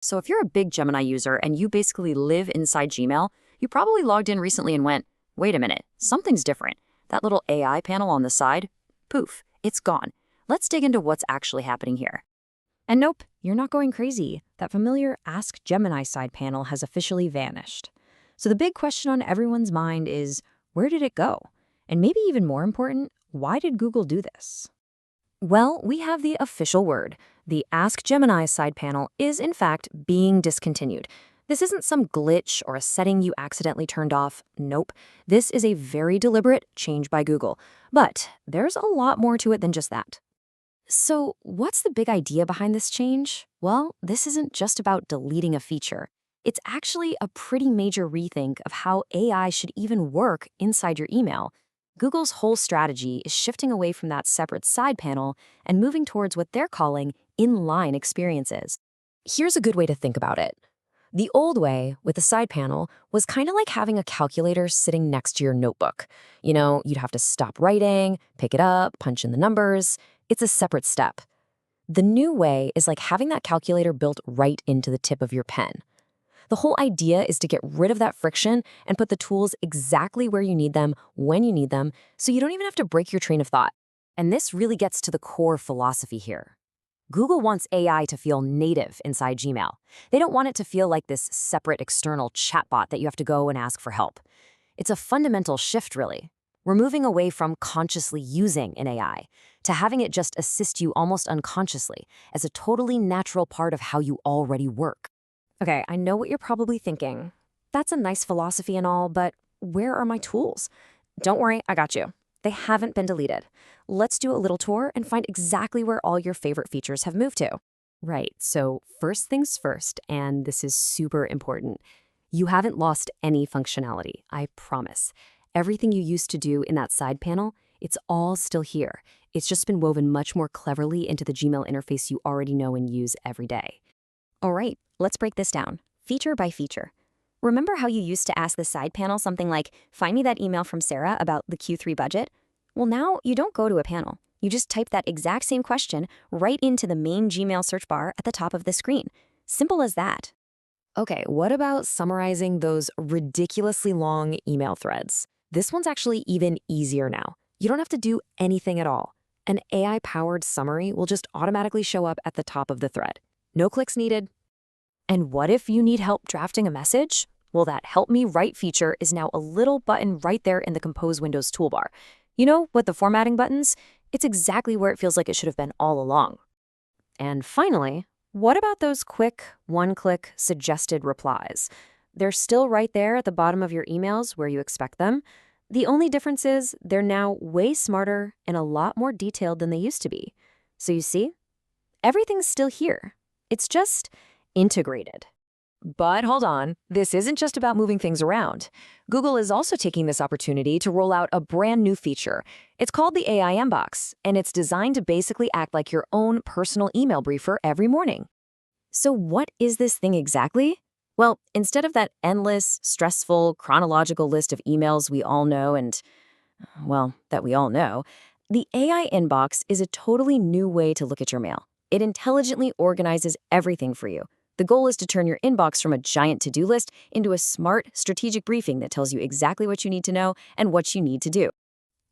So if you're a big Gemini user and you basically live inside Gmail, you probably logged in recently and went, wait a minute, something's different. That little AI panel on the side, poof, it's gone. Let's dig into what's actually happening here. And nope, you're not going crazy. That familiar Ask Gemini side panel has officially vanished. So the big question on everyone's mind is, where did it go? And maybe even more important, why did Google do this? Well, we have the official word. The Ask Gemini side panel is, in fact, being discontinued. This isn't some glitch or a setting you accidentally turned off. Nope. This is a very deliberate change by Google. But there's a lot more to it than just that. So what's the big idea behind this change? Well, this isn't just about deleting a feature. It's actually a pretty major rethink of how AI should even work inside your email. Google's whole strategy is shifting away from that separate side panel and moving towards what they're calling inline experiences. Here's a good way to think about it. The old way, with the side panel, was kind of like having a calculator sitting next to your notebook. You'd have to stop writing, pick it up, punch in the numbers. It's a separate step. The new way is like having that calculator built right into the tip of your pen. The whole idea is to get rid of that friction and put the tools exactly where you need them, when you need them, so you don't even have to break your train of thought. And this really gets to the core philosophy here. Google wants AI to feel native inside Gmail. They don't want it to feel like this separate external chatbot that you have to go and ask for help. It's a fundamental shift, really. We're moving away from consciously using an AI to having it just assist you almost unconsciously as a totally natural part of how you already work. Okay, I know what you're probably thinking. That's a nice philosophy and all, but where are my tools? Don't worry, I got you. They haven't been deleted. Let's do a little tour and find exactly where all your favorite features have moved to. Right, so first things first, and this is super important. You haven't lost any functionality, I promise. Everything you used to do in that side panel, it's all still here. It's just been woven much more cleverly into the Gmail interface you already know and use every day. All right, let's break this down, feature by feature. Remember how you used to ask the side panel something like, find me that email from Sarah about the Q3 budget? Well, now you don't go to a panel. You just type that exact same question right into the main Gmail search bar at the top of the screen. Simple as that. Okay, what about summarizing those ridiculously long email threads? This one's actually even easier now. You don't have to do anything at all. An AI-powered summary will just automatically show up at the top of the thread. No clicks needed. And what if you need help drafting a message? Well, that Help Me Write feature is now a little button right there in the Compose Windows toolbar. You know, with the formatting buttons, it's exactly where it feels like it should have been all along. And finally, what about those quick, one-click suggested replies? They're still right there at the bottom of your emails where you expect them. The only difference is they're now way smarter and a lot more detailed than they used to be. So you see, everything's still here. It's just integrated. But hold on, this isn't just about moving things around. Google is also taking this opportunity to roll out a brand new feature. It's called the AI Inbox, and it's designed to basically act like your own personal email briefer every morning. So what is this thing exactly? Well, instead of that endless, stressful, chronological list of emails we all know that we all know, the AI Inbox is a totally new way to look at your mail. It intelligently organizes everything for you. The goal is to turn your inbox from a giant to-do list into a smart, strategic briefing that tells you exactly what you need to know and what you need to do.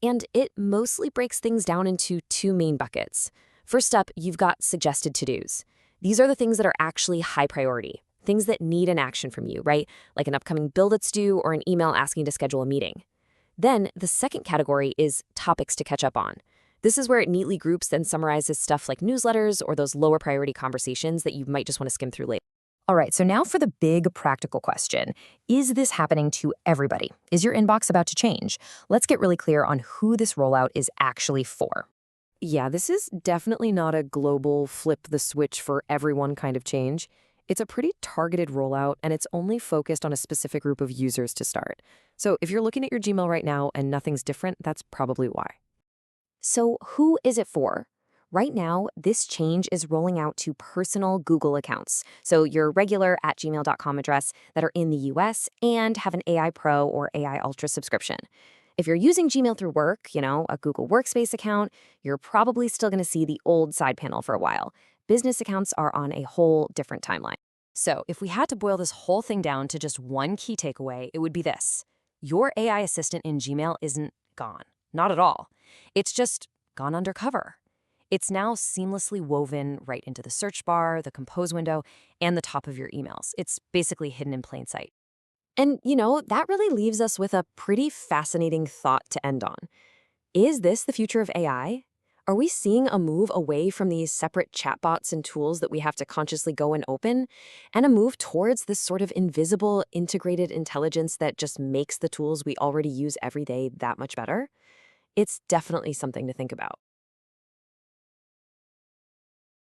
And it mostly breaks things down into two main buckets. First up, you've got suggested to-dos. These are the things that are actually high priority, things that need an action from you, right? Like an upcoming bill that's due or an email asking to schedule a meeting. Then the second category is topics to catch up on. This is where it neatly groups and summarizes stuff like newsletters or those lower priority conversations that you might just want to skim through later. All right, so now for the big practical question. Is this happening to everybody? Is your inbox about to change? Let's get really clear on who this rollout is actually for. Yeah, this is definitely not a global flip the switch for everyone kind of change. It's a pretty targeted rollout, and it's only focused on a specific group of users to start. So if you're looking at your Gmail right now and nothing's different, that's probably why. So who is it for? Right now, this change is rolling out to personal Google accounts, so your regular @gmail.com address that are in the US and have an AI Pro or AI Ultra subscription. If you're using Gmail through work, a Google Workspace account, you're probably still going to see the old side panel for a while. Business accounts are on a whole different timeline. So if we had to boil this whole thing down to just one key takeaway, it would be this. Your AI assistant in Gmail isn't gone. Not at all. It's just gone undercover. It's now seamlessly woven right into the search bar, the compose window, and the top of your emails. It's basically hidden in plain sight. And, that really leaves us with a pretty fascinating thought to end on. Is this the future of AI? Are we seeing a move away from these separate chatbots and tools that we have to consciously go and open, and a move towards this sort of invisible, integrated intelligence that just makes the tools we already use every day that much better? It's definitely something to think about.